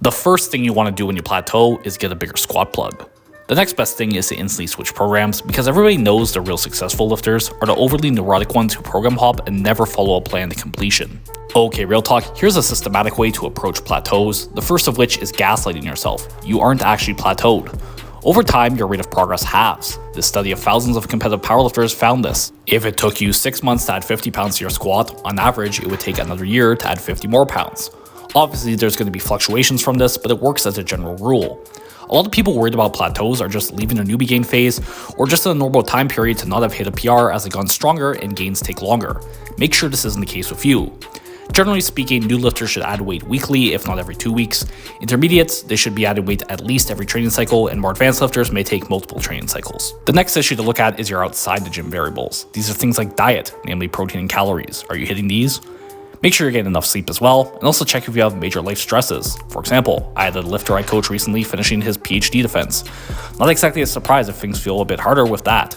The first thing you want to do when you plateau is get a bigger squat plug. The next best thing is to instantly switch programs, because everybody knows the real successful lifters are the overly neurotic ones who program hop and never follow a plan to completion. Okay, real talk, here's a systematic way to approach plateaus, the first of which is gaslighting yourself. You aren't actually plateaued. Over time, your rate of progress halves. This study of thousands of competitive powerlifters found this. If it took you 6 months to add 50 pounds to your squat, on average, it would take another year to add 50 more pounds. Obviously, there's going to be fluctuations from this, but it works as a general rule. A lot of people worried about plateaus are just leaving their newbie gain phase, or just in a normal time period to not have hit a PR as they've gotten stronger and gains take longer. Make sure this isn't the case with you. Generally speaking, new lifters should add weight weekly, if not every 2 weeks. Intermediates, they should be adding weight at least every training cycle, and more advanced lifters may take multiple training cycles. The next issue to look at is your outside the gym variables. These are things like diet, namely protein and calories. Are you hitting these? Make sure you're getting enough sleep as well, and also check if you have major life stresses. For example, I had a lifter I coached recently finishing his PhD defense. Not exactly a surprise if things feel a bit harder with that.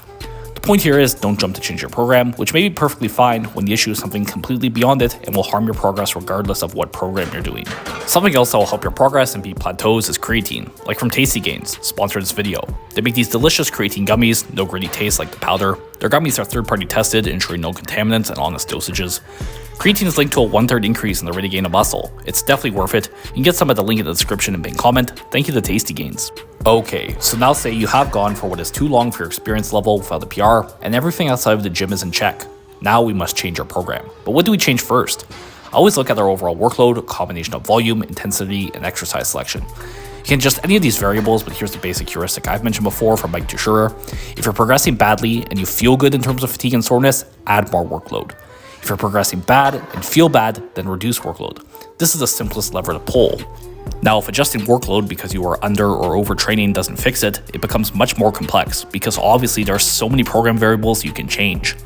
The point here is don't jump to change your program, which may be perfectly fine when the issue is something completely beyond it and will harm your progress regardless of what program you're doing. Something else that will help your progress and beat plateaus is creatine, like from Tasty Gains, sponsored this video. They make these delicious creatine gummies, no gritty taste like the powder. Their gummies are third-party tested, ensuring no contaminants and honest dosages. Creatine is linked to a 1/3 increase in the rate of gain of muscle. It's definitely worth it. You can get some at the link in the description and pinned comment. Thank you to Tasty Gains. Okay, so now say you have gone for what is too long for your experience level without a PR, and everything outside of the gym is in check. Now we must change our program. But what do we change first? I always look at our overall workload, a combination of volume, intensity, and exercise selection. You can adjust any of these variables, but here's the basic heuristic I've mentioned before from Mike Tushurer. If you're progressing badly and you feel good in terms of fatigue and soreness, add more workload. If you're progressing bad and feel bad, then reduce workload. This is the simplest lever to pull. Now, if adjusting workload because you are under or overtraining doesn't fix it, it becomes much more complex because obviously there are so many program variables you can change.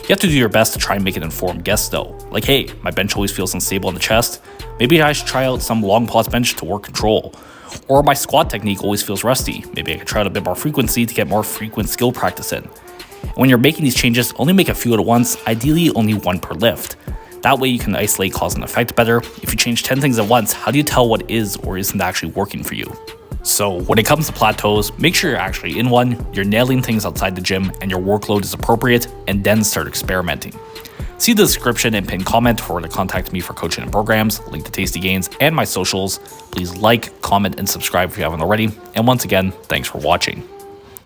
You have to do your best to try and make an informed guess though. Like, hey, my bench always feels unstable in the chest. Maybe I should try out some long pause bench to work control. Or my squat technique always feels rusty. Maybe I could try out a bit more frequency to get more frequent skill practice in. And when you're making these changes, only make a few at once, ideally only one per lift. That way you can isolate cause and effect better. If you change 10 things at once, how do you tell what is or isn't actually working for you? So when it comes to plateaus, make sure you're actually in one, you're nailing things outside the gym, and your workload is appropriate, and then start experimenting. See the description and pinned comment for where to contact me for coaching and programs, link to Tasty Gains, and my socials. Please like, comment, and subscribe if you haven't already. And once again, thanks for watching.